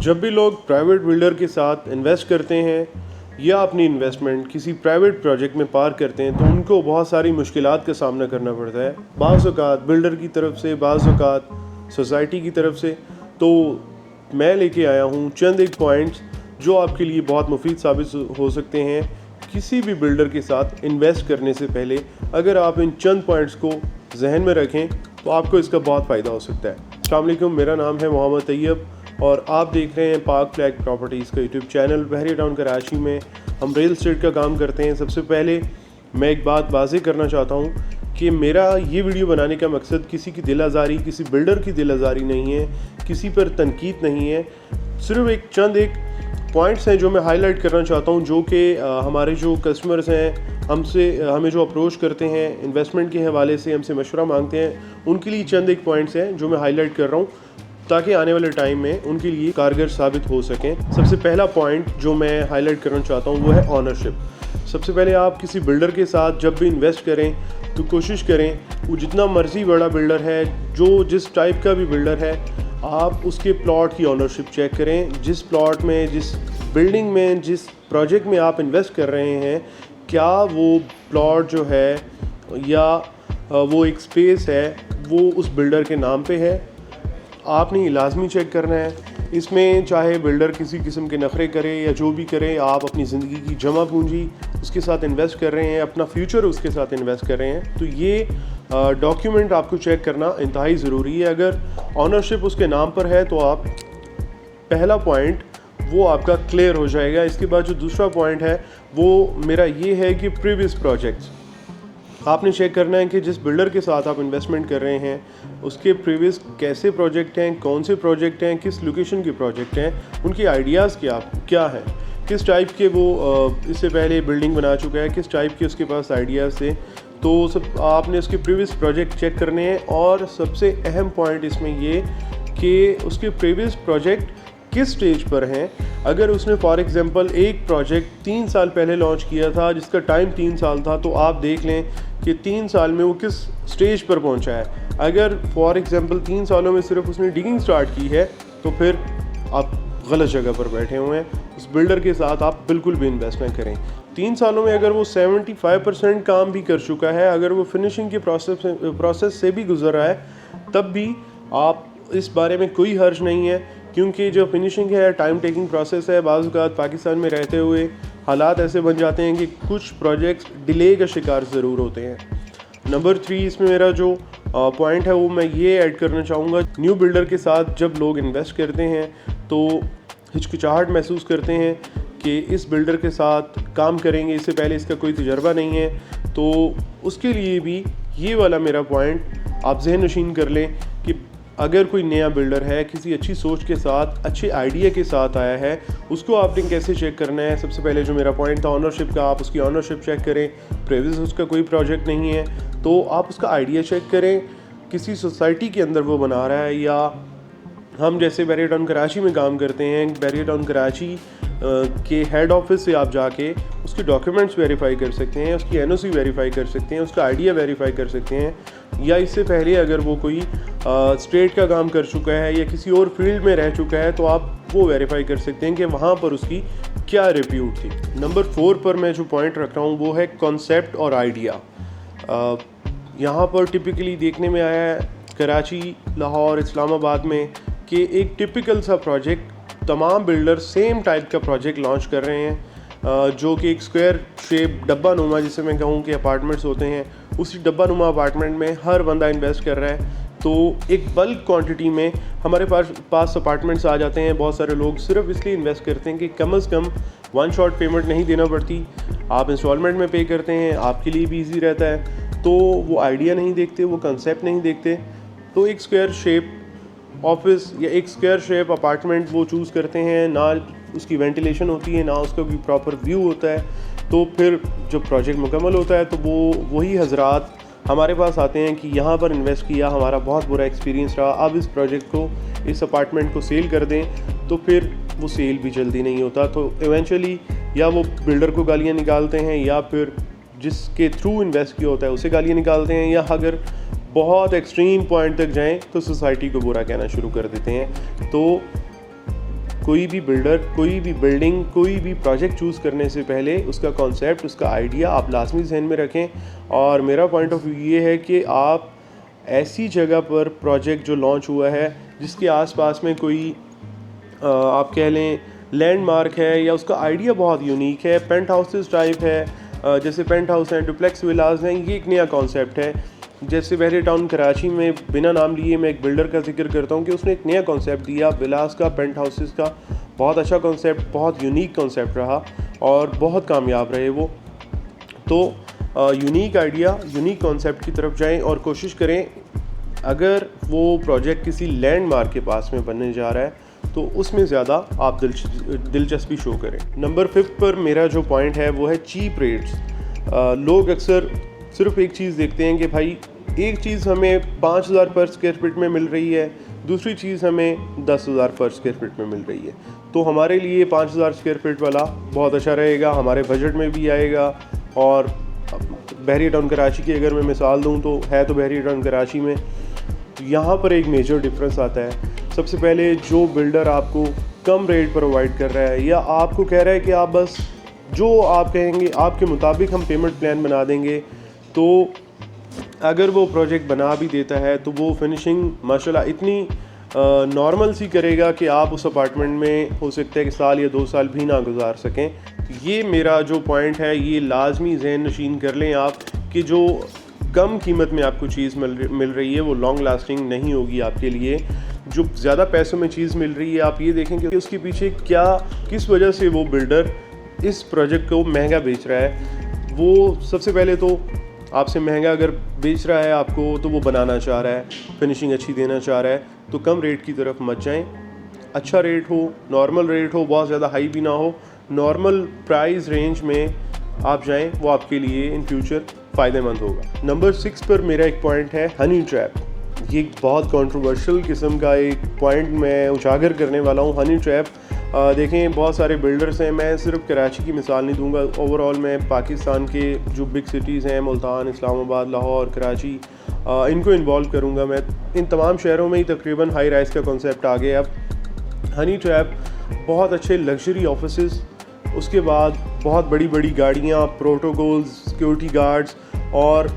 जब भी लोग प्राइवेट बिल्डर के साथ इन्वेस्ट करते हैं या अपनी इन्वेस्टमेंट किसी प्राइवेट प्रोजेक्ट में पार करते हैं तो उनको बहुत सारी मुश्किलात का सामना करना पड़ता है। बाज़ औक़ात बिल्डर की तरफ से, बाज़ औक़ात सोसाइटी की तरफ से। तो मैं लेके आया हूँ चंद एक पॉइंट्स जो आपके लिए बहुत मुफीद साबित हो सकते हैं किसी भी बिल्डर के साथ इन्वेस्ट करने से पहले। अगर आप इन चंद पॉइंट्स को जहन में रखें तो आपको इसका बहुत फ़ायदा हो सकता है। अस्सलाम वालेकुम, मेरा नाम है मोहम्मद तैयब और आप देख रहे हैं पाक फ्लैग प्रॉपर्टीज़ का यूट्यूब चैनल। बहरिया टाउन कराची में हम रियल एस्टेट का काम करते हैं। सबसे पहले मैं एक बात वाज़ेह करना चाहता हूँ कि मेरा ये वीडियो बनाने का मकसद किसी की दिल आज़ारी, किसी बिल्डर की दिल आज़ारी नहीं है, किसी पर तनकीद नहीं है। सिर्फ चंद एक पॉइंट्स हैं जो मैं हाईलाइट करना चाहता हूँ, जो कि हमारे जो कस्टमर्स हैं हमें जो अप्रोच करते हैं इन्वेस्टमेंट के हवाले से, हमसे मशवरा मांगते हैं, उनके लिए चंद एक पॉइंट्स हैं जो मैं हाईलाइट कर रहा हूँ ताकि आने वाले टाइम में उनके लिए कारगर साबित हो सकें। सबसे पहला पॉइंट जो मैं हाईलाइट करना चाहता हूँ वो है ऑनरशिप। सबसे पहले आप किसी बिल्डर के साथ जब भी इन्वेस्ट करें तो कोशिश करें वो जितना मर्ज़ी बड़ा बिल्डर है, जो जिस टाइप का भी बिल्डर है, आप उसके प्लॉट की ऑनरशिप चेक करें। जिस प्लॉट में, जिस बिल्डिंग में, जिस प्रोजेक्ट में आप इन्वेस्ट कर रहे हैं, क्या वो प्लॉट जो है या वो एक स्पेस है वो उस बिल्डर के नाम पे है। आपने ये लाजमी चेक करना है। इसमें चाहे बिल्डर किसी किस्म के नखरे करे या जो भी करे, आप अपनी ज़िंदगी की जमा पूंजी उसके साथ इन्वेस्ट कर रहे हैं, अपना फ्यूचर उसके साथ इन्वेस्ट कर रहे हैं, तो ये डॉक्यूमेंट आपको चेक करना इंतहाई ज़रूरी है। अगर ऑनरशिप उसके नाम पर है तो आप पहला पॉइंट वो आपका क्लियर हो जाएगा। इसके बाद जो दूसरा पॉइंट है वो मेरा ये है कि प्रीवियस प्रोजेक्ट्स आपने चेक करना है कि जिस बिल्डर के साथ आप इन्वेस्टमेंट कर रहे हैं उसके प्रीवियस कैसे प्रोजेक्ट हैं, कौन से प्रोजेक्ट हैं, किस लोकेशन के प्रोजेक्ट हैं, उनके आइडियाज़ क्या हैं, किस टाइप के वो इससे पहले बिल्डिंग बना चुका है, किस टाइप के उसके पास आइडियाज़ थे। तो सब आपने उसके प्रीवियस प्रोजेक्ट चेक करने हैं। और सबसे अहम पॉइंट इसमें ये कि उसके प्रीवियस प्रोजेक्ट किस स्टेज पर हैं। अगर उसने फॉर एग्ज़ाम्पल एक प्रोजेक्ट 3 साल पहले लॉन्च किया था जिसका टाइम 3 साल था, तो आप देख लें कि 3 साल में वो किस स्टेज पर पहुंचा है। अगर फॉर एग्ज़ाम्पल 3 सालों में सिर्फ उसने डिगिंग स्टार्ट की है तो फिर आप गलत जगह पर बैठे हुए हैं। उस बिल्डर के साथ आप बिल्कुल भी इन्वेस्ट ना करें। 3 सालों में अगर वो 75% काम भी कर चुका है, अगर वो फिनिशिंग के प्रोसेस से भी गुजर रहा है, तब भी आप इस बारे में कोई हर्ज नहीं है, क्योंकि जो फिनिशिंग है टाइम टेकिंग प्रोसेस है। बाज़ औक़ात पाकिस्तान में रहते हुए हालात ऐसे बन जाते हैं कि कुछ प्रोजेक्ट्स डिले का शिकार ज़रूर होते हैं। नंबर 3 इसमें मेरा जो पॉइंट है वो मैं ये ऐड करना चाहूँगा, न्यू बिल्डर के साथ जब लोग इन्वेस्ट करते हैं तो हिचकिचाहट महसूस करते हैं कि इस बिल्डर के साथ काम करेंगे, इससे पहले इसका कोई तजर्बा नहीं है। तो उसके लिए भी ये वाला मेरा पॉइंट आप ज़हन नशीन कर लें कि अगर कोई नया बिल्डर है, किसी अच्छी सोच के साथ, अच्छे आइडिया के साथ आया है, उसको आपने कैसे चेक करना है। सबसे पहले जो मेरा पॉइंट था ऑनरशिप का, आप उसकी ऑनरशिप चेक करें। प्रीवियस उसका कोई प्रोजेक्ट नहीं है तो आप उसका आइडिया चेक करें, किसी सोसाइटी के अंदर वो बना रहा है, या हम जैसे बहरिया टाउन कराची में काम करते हैं, बहरिया टाउन कराची के हेड ऑफिस से आप जाके उसके डॉक्यूमेंट्स वेरीफाई कर सकते हैं, उसकी एनओसी वेरीफाई कर सकते हैं, उसका आइडिया वेरीफाई कर सकते हैं। या इससे पहले अगर वो कोई स्टेट का काम कर चुका है या किसी और फील्ड में रह चुका है तो आप वो वेरीफाई कर सकते हैं कि वहाँ पर उसकी क्या रिप्यूट थी। नंबर 4 पर मैं जो पॉइंट रख रहा हूँ वो है कॉन्सेप्ट और आइडिया। यहाँ पर टिपिकली देखने में आया है कराची, लाहौर, इस्लामाबाद में कि एक टिपिकल सा प्रोजेक्ट, तमाम बिल्डर सेम टाइप का प्रोजेक्ट लॉन्च कर रहे हैं, जो कि एक स्क्वायर शेप डब्बा नुमा, जिसे मैं कहूँ कि अपार्टमेंट्स होते हैं, उसी डब्बा नुमा अपार्टमेंट में हर बंदा इन्वेस्ट कर रहा है। तो एक बल्क क्वांटिटी में हमारे पास अपार्टमेंट्स आ जाते हैं। बहुत सारे लोग सिर्फ इसलिए इन्वेस्ट करते हैं कि कम से कम 1 शॉट पेमेंट नहीं देना पड़ती, आप इंस्टॉलमेंट में पे करते हैं, आपके लिए भी ईजी रहता है। तो वो आइडिया नहीं देखते, वो कंसेप्ट नहीं देखते, तो एक स्क्वायर शेप ऑफिस या एक स्क्वायर शेप अपार्टमेंट वो चूज़ करते हैं। ना उसकी वेंटिलेशन होती है, ना उसका कोई प्रॉपर व्यू होता है। तो फिर जब प्रोजेक्ट मुकम्मल होता है तो वही हजरात हमारे पास आते हैं कि यहाँ पर इन्वेस्ट किया, हमारा बहुत बुरा एक्सपीरियंस रहा, अब इस प्रोजेक्ट को, इस अपार्टमेंट को सेल कर दें। तो फिर वो सेल भी जल्दी नहीं होता। तो इवेंचुअली या वो बिल्डर को गालियाँ निकालते हैं या फिर जिसके थ्रू इन्वेस्ट किया होता है उसे गालियाँ निकालते हैं, या अगर बहुत एक्सट्रीम पॉइंट तक जाएं तो सोसाइटी को बुरा कहना शुरू कर देते हैं। तो कोई भी बिल्डर, कोई भी बिल्डिंग, कोई भी प्रोजेक्ट चूज़ करने से पहले उसका कॉन्सेप्ट, उसका आइडिया आप लाजमी ज़हन में रखें। और मेरा पॉइंट ऑफ व्यू ये है कि आप ऐसी जगह पर प्रोजेक्ट जो लॉन्च हुआ है जिसके आसपास में कोई आप कह लें लैंडमार्क है या उसका आइडिया बहुत यूनिक है, पेंट हाउसेस टाइप है, जैसे पेंट हाउस हैं, डुप्लेक्स विलाज हैं, ये एक नया कॉन्सेप्ट है। जैसे बहरी टाउन कराची में बिना नाम लिए मैं एक बिल्डर का जिक्र करता हूँ कि उसने एक नया कॉन्सेप्ट दिया विलास का, पेंट हाउसेस का। बहुत अच्छा कॉन्सेप्ट, बहुत यूनिक कॉन्सेप्ट रहा और बहुत कामयाब रहे वो। तो यूनिक आइडिया, यूनिक कॉन्सेप्ट की तरफ जाएं और कोशिश करें अगर वो प्रोजेक्ट किसी लैंडमार्क के पास में बनने जा रहा है तो उसमें ज़्यादा आप दिलचस्पी शो करें। नंबर 5 पर मेरा जो पॉइंट है वो है चीप रेट्स। लोग अक्सर सिर्फ एक चीज़ देखते हैं कि भाई एक चीज़ हमें 5,000 पर स्क्वायर फीट में मिल रही है, दूसरी चीज़ हमें 10,000 पर स्क्वायर फीट में मिल रही है, तो हमारे लिए 5,000 स्क्वायर फीट वाला बहुत अच्छा रहेगा, हमारे बजट में भी आएगा। और बहरी टाउन कराची की अगर मैं मिसाल दूं तो है तो बहरी टाउन कराची में यहाँ पर एक मेजर डिफरेंस आता है। सबसे पहले जो बिल्डर आपको कम रेट प्रोवाइड कर रहा है या आपको कह रहा है कि आप बस जो आप कहेंगे आपके मुताबिक हम पेमेंट प्लान बना देंगे, तो अगर वो प्रोजेक्ट बना भी देता है तो वो फिनिशिंग माशाल्लाह इतनी नॉर्मल सी करेगा कि आप उस अपार्टमेंट में हो सकता है कि साल या 2 साल भी ना गुजार सकें। ये मेरा जो पॉइंट है ये लाजमी ज़हन नशीन कर लें आप कि जो कम कीमत में आपको चीज़ मिल रही है वो लॉन्ग लास्टिंग नहीं होगी आपके लिए। जो ज़्यादा पैसों में चीज़ मिल रही है आप ये देखें कि उसके पीछे किस वजह से वो बिल्डर इस प्रोजेक्ट को महंगा बेच रहा है। वो सबसे पहले तो आपसे महंगा अगर बेच रहा है आपको तो वो बनाना चाह रहा है, फिनिशिंग अच्छी देना चाह रहा है, तो कम रेट की तरफ मत जाएं। अच्छा रेट हो, नॉर्मल रेट हो, बहुत ज़्यादा हाई भी ना हो, नॉर्मल प्राइस रेंज में आप जाएं, वो आपके लिए इन फ्यूचर फ़ायदेमंद होगा। नंबर 6 पर मेरा एक पॉइंट है हनी ट्रैप। ये एक बहुत कंट्रोवर्शियल किस्म का एक पॉइंट मैं उजागर करने वाला हूँ। हनी ट्रैप देखें बहुत सारे बिल्डर्स हैं, मैं सिर्फ कराची की मिसाल नहीं दूंगा, ओवरऑल मैं पाकिस्तान के जो बिग सिटीज़ हैं मुल्तान, इस्लामाबाद, लाहौर, कराची, इनको इन्वॉल्व करूंगा मैं। इन तमाम शहरों में ही तकरीबन हाई राइज का कॉन्सेप्ट आ गया। अब हनी ट्रैप बहुत अच्छे लग्जरी ऑफिसेस, उसके बाद बहुत बड़ी बड़ी गाड़ियाँ, प्रोटोकॉल्स, सिक्योरिटी गार्ड्स और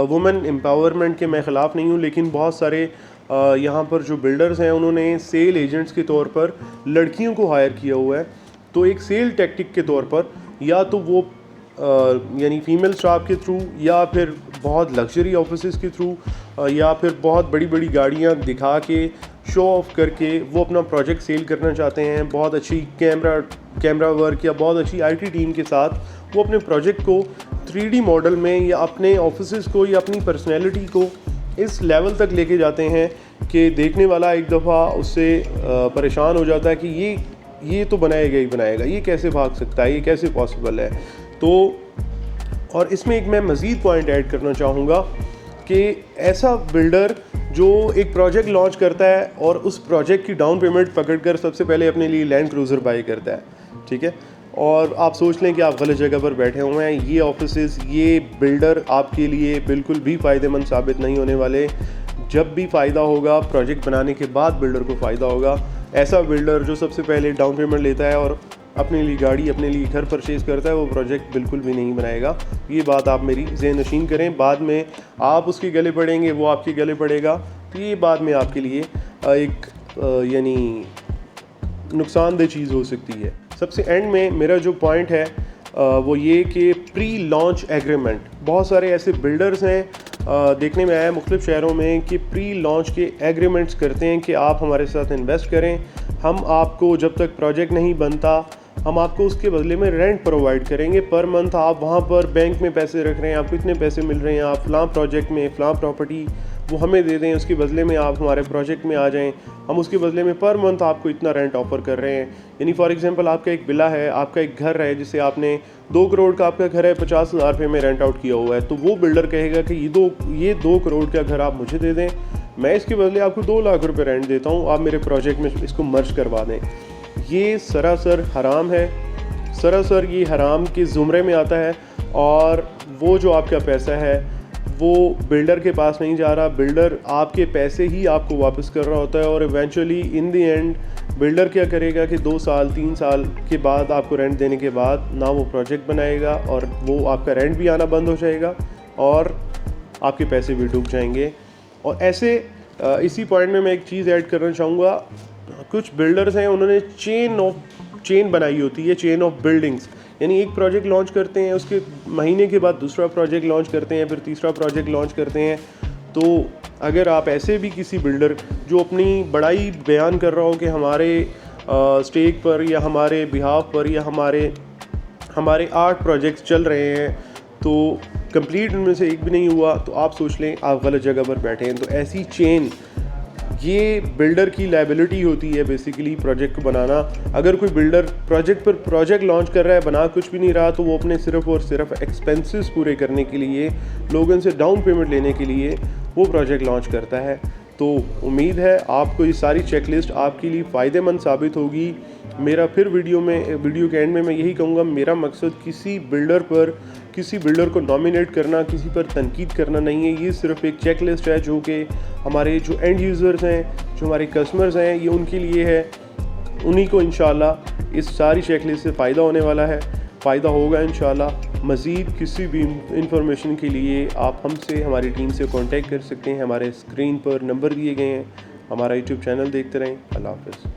वुमेन एम्पावरमेंट के मैं ख़िलाफ़ नहीं हूँ, लेकिन बहुत सारे यहाँ पर जो बिल्डर्स हैं उन्होंने सेल एजेंट्स के तौर पर लड़कियों को हायर किया हुआ है। तो एक सेल टैक्टिक के तौर पर या तो वो यानी फ़ीमेल स्टाफ के थ्रू या फिर बहुत लग्जरी ऑफिसेस के थ्रू या फिर बहुत बड़ी बड़ी गाड़ियाँ दिखा के शो ऑफ करके वो अपना प्रोजेक्ट सेल करना चाहते हैं। बहुत अच्छी कैमरा वर्क या बहुत अच्छी आईटी टीम के साथ वो अपने प्रोजेक्ट को 3D मॉडल में या अपने ऑफिसेस को या अपनी पर्सनैलिटी को इस लेवल तक लेके जाते हैं कि देखने वाला एक दफ़ा उससे परेशान हो जाता है कि ये तो बनाएगा ही बनाएगा, ये कैसे भाग सकता है, ये कैसे पॉसिबल है। तो और इसमें एक मैं मज़ीद पॉइंट ऐड करना चाहूँगा कि ऐसा बिल्डर जो एक प्रोजेक्ट लॉन्च करता है और उस प्रोजेक्ट की डाउन पेमेंट पकड़कर सबसे पहले अपने लिए लैंड क्रूज़र बाई करता है, ठीक है, और आप सोच लें कि आप गलत जगह पर बैठे हुए हैं, ये ऑफिसेस, ये बिल्डर आपके लिए बिल्कुल भी फ़ायदेमंद साबित नहीं होने वाले। जब भी फ़ायदा होगा प्रोजेक्ट बनाने के बाद बिल्डर को फ़ायदा होगा। ऐसा बिल्डर जो सबसे पहले डाउन पेमेंट लेता है और अपने लिए गाड़ी, अपने लिए घर परचेज़ करता है, वो प्रोजेक्ट बिल्कुल भी नहीं बनाएगा। ये बात आप मेरी ज़हन नशीन करें, बाद में आप उसके गले पड़ेंगे, वो आपके गले पड़ेगा, तो ये बाद में आपके लिए एक यानी नुकसानदेह चीज़ हो सकती है। सबसे एंड में मेरा जो पॉइंट है वो ये कि प्री लॉन्च एग्रीमेंट। बहुत सारे ऐसे बिल्डर्स हैं, देखने में आया मुख्तलिफ शहरों में, कि प्री लॉन्च के एग्रीमेंट्स करते हैं कि आप हमारे साथ इन्वेस्ट करें, हम आपको जब तक प्रोजेक्ट नहीं बनता हम आपको उसके बदले में रेंट प्रोवाइड करेंगे। पर मंथ आप वहाँ पर बैंक में पैसे रख रहे हैं, आपको इतने पैसे मिल रहे हैं, आप फ़लाँ प्रोजेक्ट में फ़लाँ प्रॉपर्टी वो हमें दे दें, उसके बदले में आप हमारे प्रोजेक्ट में आ जाएं, हम उसके बदले में पर मंथ आपको इतना रेंट ऑफ़र कर रहे हैं। यानी फॉर एग्जांपल आपका एक विला है, आपका एक घर है जिसे आपने 2 करोड़ का आपका घर है, 50,000 रुपये में रेंट आउट किया हुआ है, तो वो बिल्डर कहेगा कि ये 2 करोड़ का घर आप मुझे दे दें, मैं इसके बदले आपको 2 लाख रुपये रेंट देता हूँ, आप मेरे प्रोजेक्ट में इसको मर्ज करवा दें। ये सरासर हराम है, सरासर ये हराम के ज़ुमरे में आता है। और वो जो आपका पैसा है वो बिल्डर के पास नहीं जा रहा, बिल्डर आपके पैसे ही आपको वापस कर रहा होता है और eventually in the end builder क्या करेगा कि 2 साल 3 साल के बाद आपको रेंट देने के बाद ना वो प्रोजेक्ट बनाएगा और वो आपका रेंट भी आना बंद हो जाएगा और आपके पैसे भी डूब जाएंगे। और ऐसे इसी पॉइंट में मैं एक चीज़ ऐड करना चाहूँगा, कुछ बिल्डर्स हैं उन्होंने चेन बनाई होती है, चेन ऑफ बिल्डिंग्स, यानी एक प्रोजेक्ट लॉन्च करते हैं, उसके महीने के बाद दूसरा प्रोजेक्ट लॉन्च करते हैं, फिर तीसरा प्रोजेक्ट लॉन्च करते हैं। तो अगर आप ऐसे भी किसी बिल्डर जो अपनी बड़ाई बयान कर रहा हो कि हमारे स्टेक पर या हमारे बिहाफ पर या हमारे 8 प्रोजेक्ट्स चल रहे हैं तो कंप्लीट उनमें से एक भी नहीं हुआ, तो आप सोच लें आप गलत जगह पर बैठे हैं। तो ऐसी चेन ये बिल्डर की लायबिलिटी होती है बेसिकली प्रोजेक्ट को बनाना। अगर कोई बिल्डर प्रोजेक्ट लॉन्च कर रहा है, बना कुछ भी नहीं रहा, तो वो अपने सिर्फ़ और सिर्फ एक्सपेंसेस पूरे करने के लिए, लोगों से डाउन पेमेंट लेने के लिए वो प्रोजेक्ट लॉन्च करता है। तो उम्मीद है आपको ये सारी चेकलिस्ट आपके लिए फ़ायदेमंद साबित होगी। मेरा फिर वीडियो के एंड में मैं यही कहूँगा, मेरा मकसद किसी बिल्डर को नॉमिनेट करना, किसी पर तनकीद करना नहीं है। ये सिर्फ एक चेकलिस्ट है जो कि हमारे जो एंड यूज़र्स हैं, जो हमारे कस्टमर्स हैं, ये उनके लिए है। उन्हीं को इंशाल्लाह इस सारी चेकलिस्ट से फ़ायदा होने वाला है, फ़ायदा होगा इंशाल्लाह। मज़ीद किसी भी इंफॉर्मेशन के लिए आप हमसे, हमारी टीम से कांटेक्ट कर सकते हैं। हमारे स्क्रीन पर नंबर दिए गए हैं। हमारा यूट्यूब चैनल देखते रहें। अल्लाह हाफ़िज़।